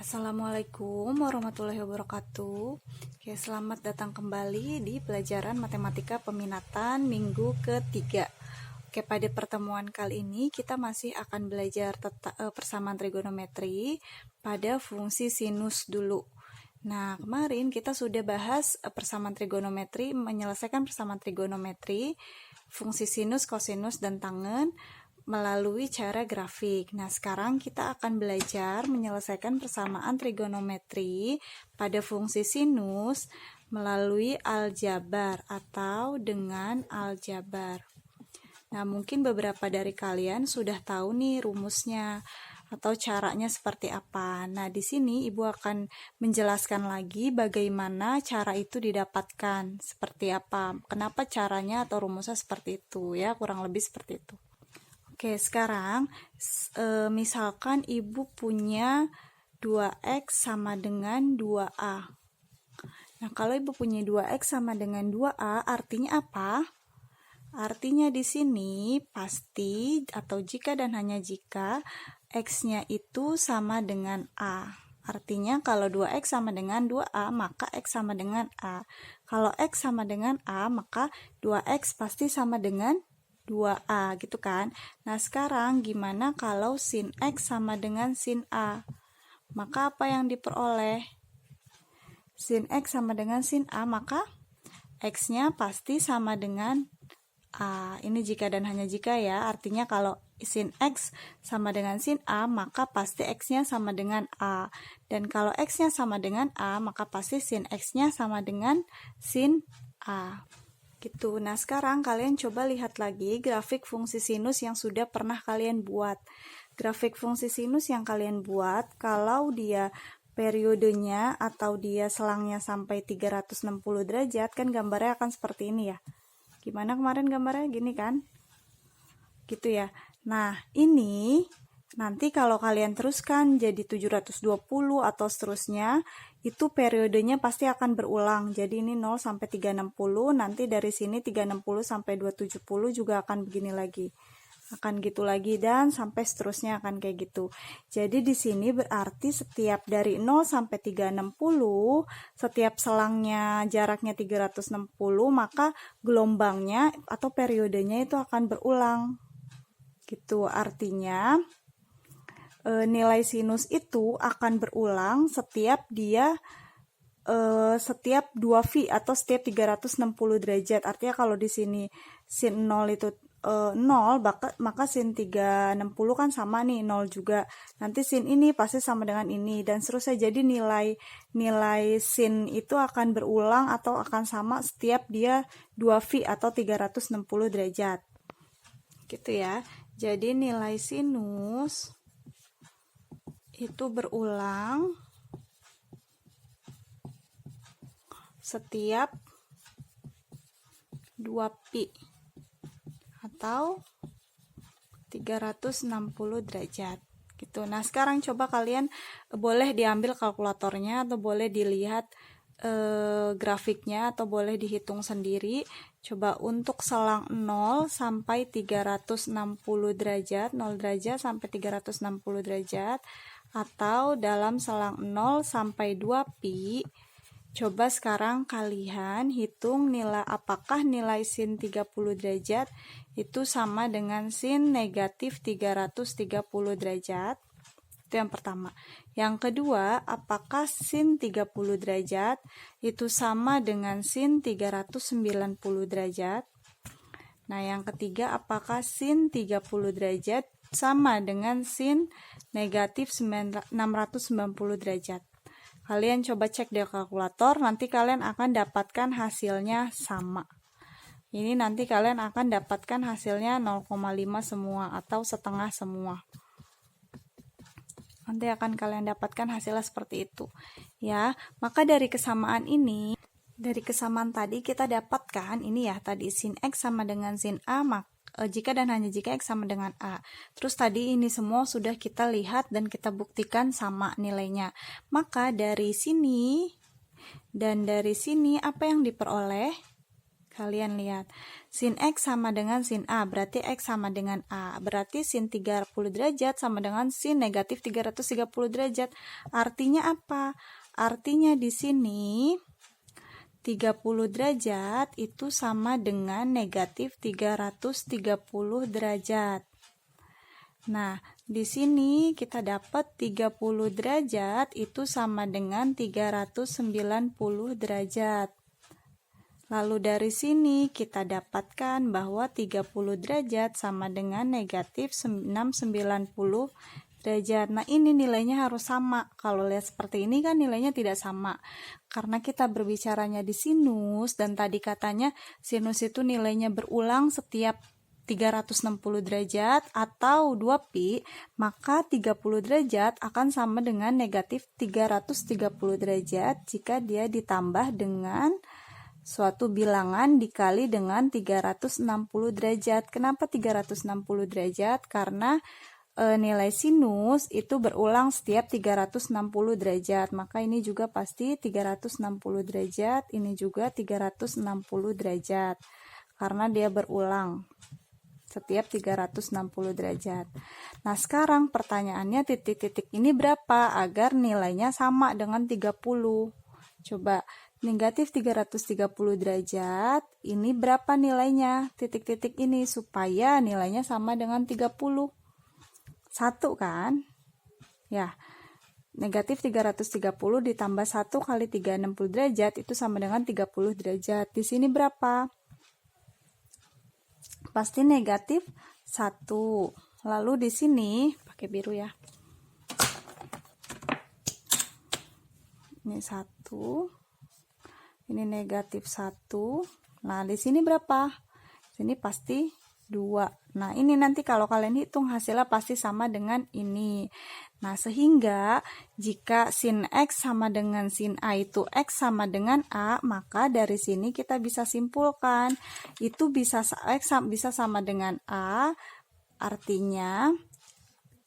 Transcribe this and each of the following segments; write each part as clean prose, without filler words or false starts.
Assalamualaikum warahmatullahi wabarakatuh. Oke, selamat datang kembali di pelajaran matematika peminatan minggu ketiga. Oke, pada pertemuan kali ini kita masih akan belajar persamaan trigonometri pada fungsi sinus dulu. Nah, kemarin kita sudah bahas persamaan trigonometri, menyelesaikan persamaan trigonometri, fungsi sinus, kosinus, dan tangen melalui cara grafik. Nah, sekarang kita akan belajar menyelesaikan persamaan trigonometri pada fungsi sinus melalui aljabar atau dengan aljabar. Nah, mungkin beberapa dari kalian sudah tahu nih rumusnya atau caranya seperti apa. Nah, di sini Ibu akan menjelaskan lagi bagaimana cara itu didapatkan, seperti apa, kenapa caranya atau rumusnya seperti itu ya, kurang lebih seperti itu. Oke, sekarang misalkan Ibu punya 2X sama dengan 2A. Nah, kalau Ibu punya 2X sama dengan 2A, artinya apa? Artinya di sini pasti atau jika dan hanya jika X-nya itu sama dengan A. Artinya kalau 2X sama dengan 2A, maka X sama dengan A. Kalau X sama dengan A, maka 2X pasti sama dengan 2A gitu kan. Nah, sekarang gimana kalau sin X sama dengan sin A? Maka apa yang diperoleh? Sin X sama dengan sin A, maka X-nya pasti sama dengan A. Ini jika dan hanya jika ya. Artinya kalau sin X sama dengan sin A, maka pasti X-nya sama dengan A. Dan kalau X-nya sama dengan A, maka pasti sin X-nya sama dengan sin A. Gitu. Nah, sekarang kalian coba lihat lagi grafik fungsi sinus yang sudah pernah kalian buat. Grafik fungsi sinus yang kalian buat, kalau dia periodenya atau dia selangnya sampai 360 derajat, kan gambarnya akan seperti ini ya. Gimana kemarin gambarnya? Gini kan? Gitu ya. Nah, ini nanti kalau kalian teruskan jadi 720 atau seterusnya, itu periodenya pasti akan berulang. Jadi ini 0 sampai 360, nanti dari sini 360 sampai 270 juga akan begini lagi. Akan gitu lagi dan sampai seterusnya akan kayak gitu. Jadi di sini berarti setiap dari 0 sampai 360, setiap selangnya jaraknya 360, maka gelombangnya atau periodenya itu akan berulang. Gitu, artinya nilai sinus itu akan berulang setiap dia setiap 2V atau setiap 360 derajat. Artinya kalau di sini sin 0 itu 0, maka sin 360 kan sama nih 0 juga. Nanti sin ini pasti sama dengan ini dan seterusnya. Jadi nilai sin itu akan berulang atau akan sama setiap dia 2V atau 360 derajat. Gitu ya. Jadi nilai sinus itu berulang setiap 2pi atau 360 derajat gitu. Nah, sekarang coba kalian boleh diambil kalkulatornya atau boleh dilihat grafiknya atau boleh dihitung sendiri. Coba untuk selang 0 sampai 360 derajat, 0 derajat sampai 360 derajat, atau dalam selang 0 sampai 2pi. Coba sekarang kalian hitung nilai, apakah nilai sin 30 derajat itu sama dengan sin negatif 330 derajat. Itu yang pertama. Yang kedua, apakah sin 30 derajat itu sama dengan sin 390 derajat. Nah, yang ketiga, apakah sin 30 derajat sama dengan sin negatif 690 derajat. Kalian coba cek di kalkulator, nanti kalian akan dapatkan hasilnya sama. Ini nanti kalian akan dapatkan hasilnya 0,5 semua atau setengah semua. Nanti akan kalian dapatkan hasilnya seperti itu. Ya, maka dari kesamaan ini, dari kesamaan tadi kita dapatkan ini ya, tadi sin X sama dengan sin A, jika dan hanya jika X sama dengan A. Terus tadi ini semua sudah kita lihat dan kita buktikan sama nilainya. Maka dari sini dan dari sini apa yang diperoleh? Kalian lihat. sin X sama dengan sin A, berarti X sama dengan A. Berarti sin 30 derajat sama dengan sin negatif 330 derajat. Artinya apa? Artinya di sini 30 derajat itu sama dengan negatif 330 derajat. Nah, di sini kita dapat 30 derajat itu sama dengan 390 derajat. Lalu dari sini kita dapatkan bahwa 30 derajat sama dengan negatif 690 derajat. Nah, ini nilainya harus sama. Kalau lihat seperti ini kan nilainya tidak sama. Karena kita berbicaranya di sinus dan tadi katanya sinus itu nilainya berulang setiap 360 derajat atau 2pi, maka 30 derajat akan sama dengan negatif 330 derajat jika dia ditambah dengan suatu bilangan dikali dengan 360 derajat. Kenapa 360 derajat? Karena nilai sinus itu berulang setiap 360 derajat. Maka ini juga pasti 360 derajat, ini juga 360 derajat. Karena dia berulang setiap 360 derajat. Nah, sekarang pertanyaannya titik-titik ini berapa agar nilainya sama dengan 30? Coba, negatif 330 derajat, ini berapa nilainya? Titik-titik ini supaya nilainya sama dengan 30. 1 kan? Ya, negatif 330 ditambah 1 kali 360 derajat itu sama dengan 30 derajat. Di sini berapa? Pasti negatif 1. Lalu di sini pakai biru ya. Ini 1. Ini negatif 1. Nah, di sini berapa? Sini pasti 2. Nah, ini nanti kalau kalian hitung hasilnya pasti sama dengan ini. Nah, sehingga jika sin X sama dengan sin A itu X sama dengan A, maka dari sini kita bisa simpulkan itu bisa X bisa sama dengan A. Artinya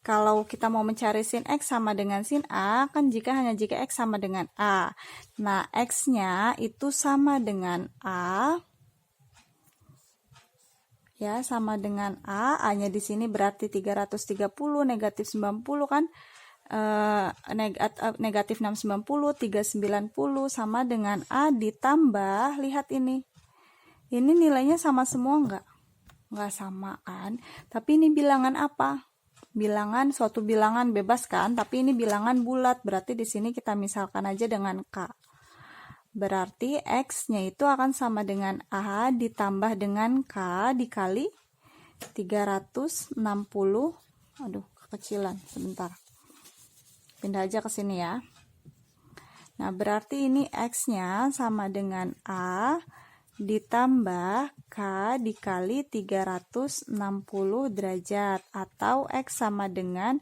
kalau kita mau mencari sin X sama dengan sin A, kan hanya jika X sama dengan A. Nah, X-nya itu sama dengan A. Ya, sama dengan A. A-nya di sini berarti 330, negatif 90 kan? Negatif 690, 390 sama dengan A ditambah, lihat ini. Ini nilainya sama semua enggak? Enggak sama kan? Tapi ini bilangan apa? Bilangan, suatu bilangan bebas kan? Tapi ini bilangan bulat, berarti di sini kita misalkan aja dengan K. Berarti X-nya itu akan sama dengan A ditambah dengan K dikali 360. Aduh, kekecilan. Sebentar. Pindah aja ke sini ya. Nah, berarti ini X-nya sama dengan A ditambah K dikali 360 derajat. Atau X sama dengan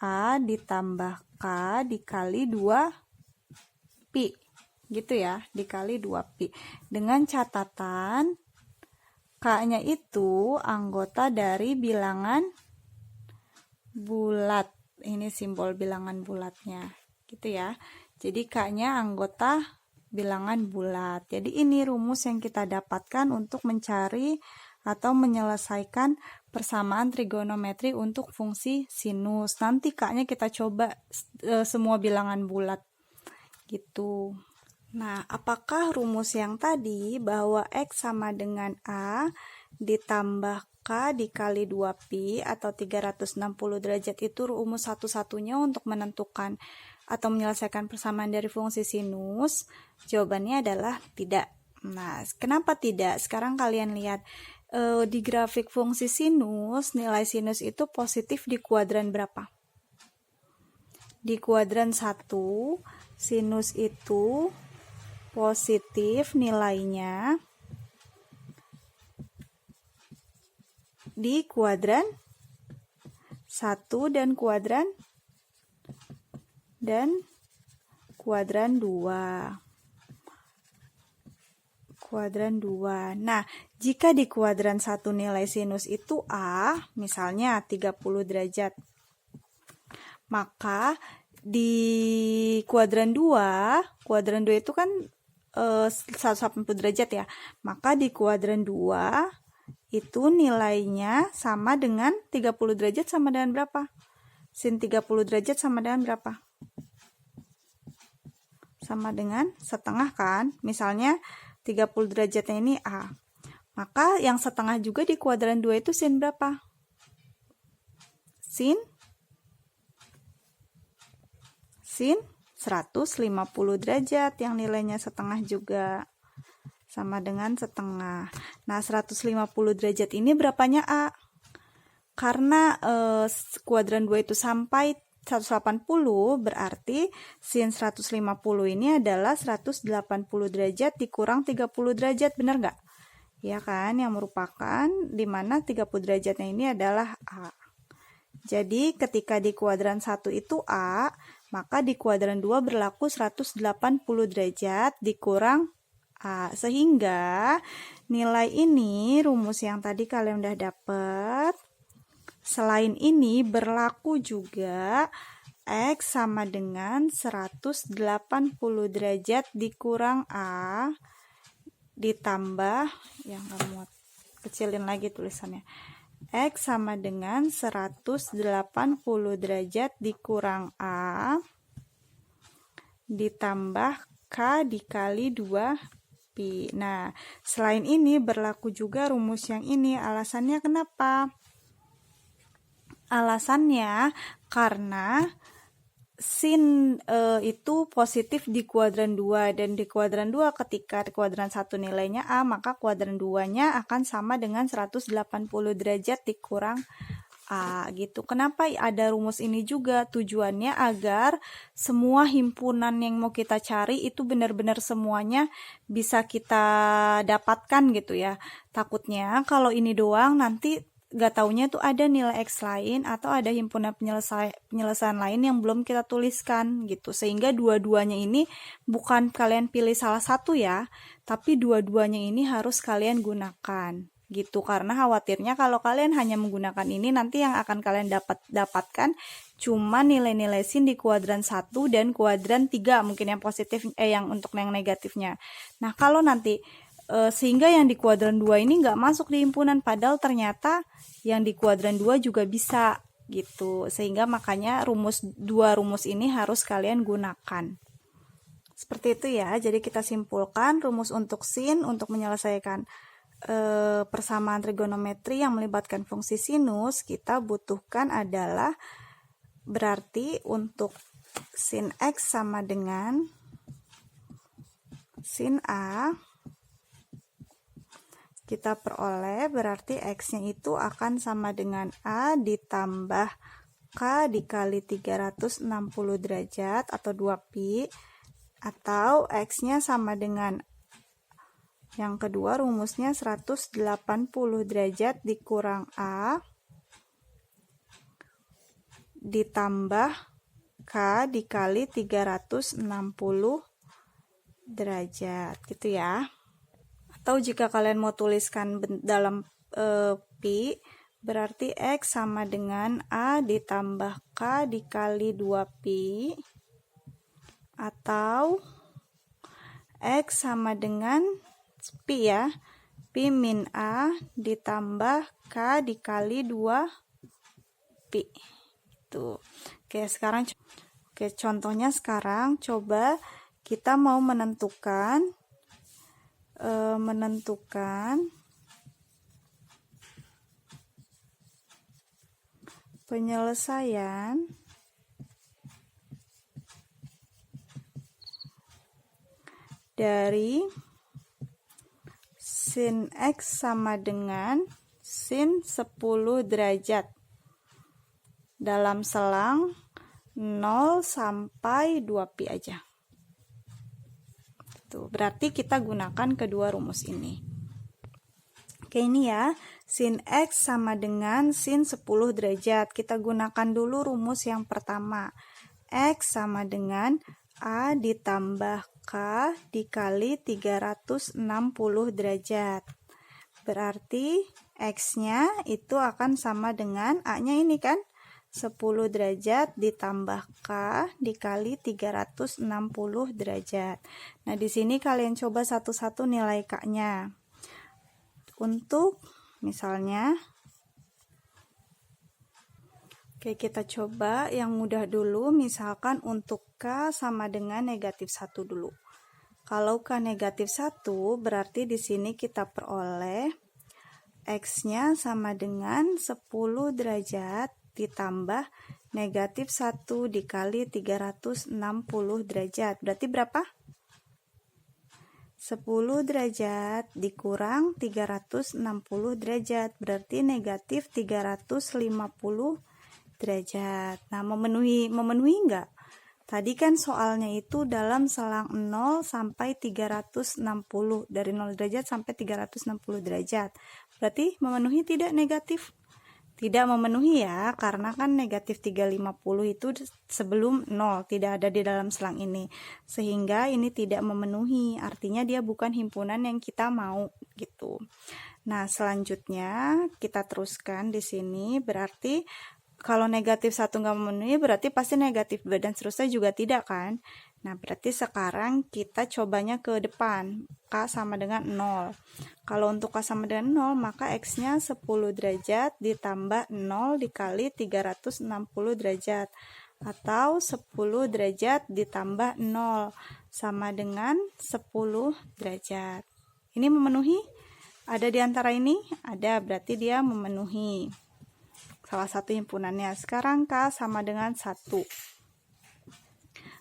A ditambah K dikali 2pi. Gitu ya, dikali 2pi. Dengan catatan K-nya itu anggota dari bilangan bulat. Ini simbol bilangan bulatnya. Gitu ya. Jadi K-nya anggota bilangan bulat. Jadi ini rumus yang kita dapatkan untuk mencari atau menyelesaikan persamaan trigonometri untuk fungsi sinus. Nanti K-nya kita coba semua bilangan bulat. Gitu. Nah, apakah rumus yang tadi bahwa X sama dengan A ditambah K dikali 2pi atau 360 derajat itu rumus satu-satunya untuk menentukan atau menyelesaikan persamaan dari fungsi sinus? Jawabannya adalah tidak. Nah, kenapa tidak? Sekarang kalian lihat di grafik fungsi sinus, nilai sinus itu positif di kuadran berapa? Di kuadran 1, sinus itu positif nilainya di kuadran 1 dan kuadran 2. Kuadran 2. Nah, jika di kuadran 1 nilai sinus itu A, misalnya 30 derajat, maka di kuadran 2 itu kan 180 derajat ya. Maka di kuadran 2 itu nilainya sama dengan 30 derajat sama dengan berapa? Sin 30 derajat sama dengan berapa? Sama dengan setengah kan? Misalnya 30 derajatnya ini A. Maka yang setengah juga di kuadran 2 itu sin berapa? Sin 150 derajat yang nilainya setengah juga. Sama dengan setengah. Nah, 150 derajat ini berapanya A? Karena kuadran 2 itu sampai 180, berarti sin 150 ini adalah 180 derajat dikurang 30 derajat, benar nggak? Ya kan, yang merupakan dimana 30 derajatnya ini adalah A. Jadi ketika di kuadran 1 itu A, maka di kuadran 2 berlaku 180 derajat dikurang A. Sehingga nilai ini, rumus yang tadi kalian udah dapet, selain ini berlaku juga X sama dengan 180 derajat dikurang A ditambah, yang kamu kecilin lagi tulisannya, X sama dengan 180 derajat dikurang A ditambah K dikali 2 Nah, selain ini berlaku juga rumus yang ini. Alasannya kenapa? Alasannya karena sin itu positif di kuadran 2, dan di kuadran 2 ketika di kuadran 1 nilainya A, maka kuadran 2-nya akan sama dengan 180 derajat dikurang A gitu. Kenapa ada rumus ini juga? Tujuannya agar semua himpunan yang mau kita cari itu benar-benar semuanya bisa kita dapatkan gitu ya. Takutnya kalau ini doang nanti gak taunya tuh ada nilai X lain atau ada himpunan penyelesaian lain yang belum kita tuliskan gitu. Sehingga dua-duanya ini bukan kalian pilih salah satu ya, tapi dua-duanya ini harus kalian gunakan gitu. Karena khawatirnya kalau kalian hanya menggunakan ini, nanti yang akan kalian dapatkan cuma nilai-nilai sin di kuadran 1 dan kuadran 3 mungkin yang positif, yang untuk yang negatifnya. Nah, kalau nanti sehingga yang di kuadran 2 ini nggak masuk di himpunan, padahal ternyata yang di kuadran 2 juga bisa gitu. Sehingga makanya dua rumus ini harus kalian gunakan. Seperti itu ya. Jadi kita simpulkan rumus untuk sin untuk menyelesaikan persamaan trigonometri yang melibatkan fungsi sinus, kita butuhkan adalah berarti untuk sin X sama dengan sin A, kita peroleh berarti X-nya itu akan sama dengan A ditambah K dikali 360 derajat atau 2π, atau X-nya sama dengan yang kedua rumusnya 180 derajat dikurang A ditambah K dikali 360 derajat gitu ya. Atau jika kalian mau tuliskan dalam pi, berarti X sama dengan A ditambah K dikali 2π, atau X sama dengan pi ya, pi min A ditambah K dikali 2π. Tuh. Oke, contohnya sekarang coba kita mau menentukan penyelesaian dari sin X sama dengan sin 10 derajat dalam selang 0 sampai 2π aja. Tuh, berarti kita gunakan kedua rumus ini. Oke, ini ya, sin X sama dengan sin 10 derajat. Kita gunakan dulu rumus yang pertama. X sama dengan A ditambah K dikali 360 derajat. Berarti X-nya itu akan sama dengan A-nya ini kan, 10 derajat ditambah K dikali 360 derajat. Nah, di sini kalian coba satu-satu nilai K-nya. Untuk misalnya, oke, kita coba yang mudah dulu, misalkan untuk K sama dengan negatif 1 dulu. Kalau K negatif 1, berarti di sini kita peroleh X-nya sama dengan 10 derajat ditambah negatif 1 dikali 360 derajat. Berarti berapa? 10 derajat dikurang 360 derajat. Berarti negatif 350 derajat. Nah, memenuhi enggak? Tadi kan soalnya itu dalam selang 0 sampai 360. Dari 0 derajat sampai 360 derajat. Berarti memenuhi tidak negatif? Tidak memenuhi ya, karena kan negatif 350 itu sebelum 0, tidak ada di dalam selang ini. Sehingga ini tidak memenuhi, artinya dia bukan himpunan yang kita mau gitu. Nah, selanjutnya kita teruskan di sini, berarti kalau negatif 1 nggak memenuhi, berarti pasti negatif 2 dan seterusnya juga tidak kan? Nah, berarti sekarang kita cobanya ke depan. K sama dengan 0. Kalau untuk K sama dengan 0, maka X-nya 10 derajat ditambah 0 dikali 360 derajat. Atau 10 derajat ditambah 0 sama dengan 10 derajat. Ini memenuhi? Ada di antara ini? Ada, berarti dia memenuhi salah satu himpunannya. Sekarang K sama dengan 1.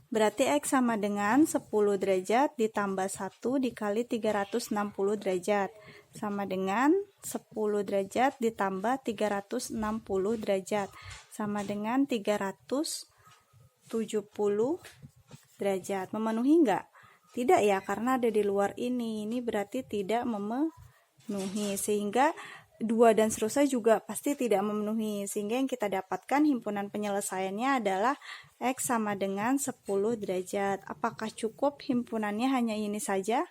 Berarti X sama dengan 10 derajat ditambah 1 dikali 360 derajat. Sama dengan 10 derajat ditambah 360 derajat. Sama dengan 370 derajat. Memenuhi enggak? Tidak ya, karena ada di luar ini. Ini berarti tidak memenuhi. Sehingga 2 dan seterusnya juga pasti tidak memenuhi, sehingga yang kita dapatkan himpunan penyelesaiannya adalah X sama dengan 10 derajat. Apakah cukup himpunannya hanya ini saja?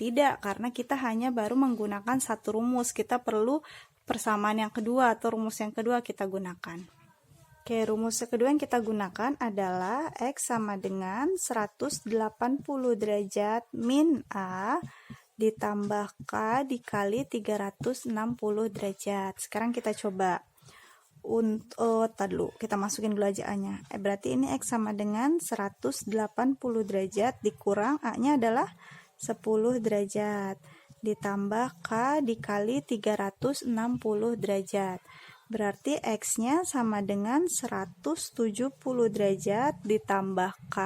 Tidak, karena kita hanya baru menggunakan satu rumus. Kita perlu persamaan yang kedua atau rumus yang kedua kita gunakan. Oke, rumus kedua yang kita gunakan adalah X sama dengan 180 derajat min A ditambah K dikali 360 derajat. Sekarang kita coba. Dulu kita masukin dulu aja A-nya. Berarti ini X sama dengan 180 derajat dikurang A-nya adalah 10 derajat. Ditambah K dikali 360 derajat. Berarti X-nya sama dengan 170 derajat ditambah K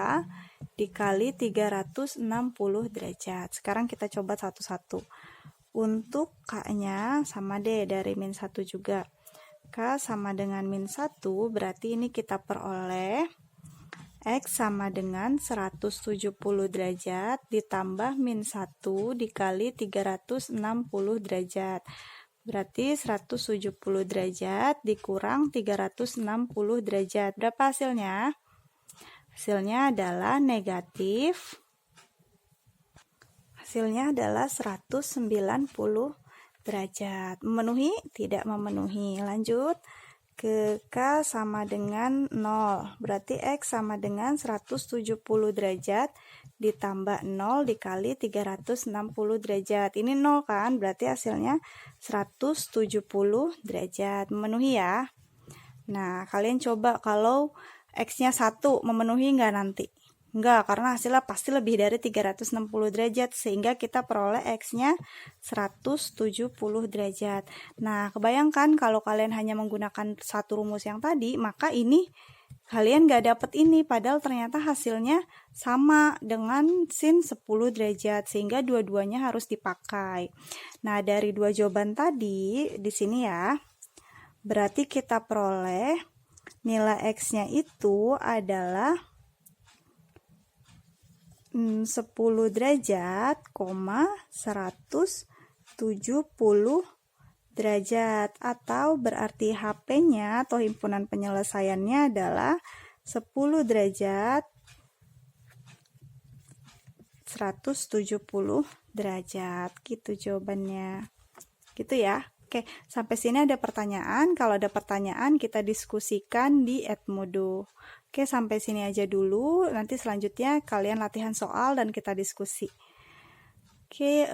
dikali 360 derajat. Sekarang kita coba satu-satu. Untuk K-nya sama deh dari min 1 juga. K sama dengan min 1, berarti ini kita peroleh X sama dengan 170 derajat ditambah min 1 dikali 360 derajat. Berarti 170 derajat dikurang 360 derajat. Berapa hasilnya? Hasilnya adalah negatif. Hasilnya adalah 190 derajat. Memenuhi? Tidak memenuhi. Lanjut ke K sama dengan 0. Berarti X sama dengan 170 derajat ditambah 0 dikali 360 derajat. Ini 0 kan? Berarti hasilnya 170 derajat. Memenuhi ya? Nah, kalian coba kalau X-nya 1 memenuhi nggak nanti? Enggak, karena hasilnya pasti lebih dari 360 derajat, sehingga kita peroleh X-nya 170 derajat. Nah, kebayangkan kalau kalian hanya menggunakan satu rumus yang tadi, maka ini kalian nggak dapat ini, padahal ternyata hasilnya sama dengan sin 10 derajat, sehingga dua-duanya harus dipakai. Nah, dari dua jawaban tadi, di sini ya, berarti kita peroleh nilai X-nya itu adalah 10 derajat, 170 derajat, atau berarti HP-nya atau himpunan penyelesaiannya adalah 10 derajat 170 derajat. Gitu jawabannya. Gitu ya. Oke, sampai sini ada pertanyaan. Kalau ada pertanyaan, kita diskusikan di Edmodo. Oke, sampai sini aja dulu. Nanti selanjutnya kalian latihan soal dan kita diskusi. Oke,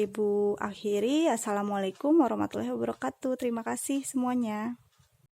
Ibu akhiri. Assalamualaikum warahmatullahi wabarakatuh. Terima kasih semuanya.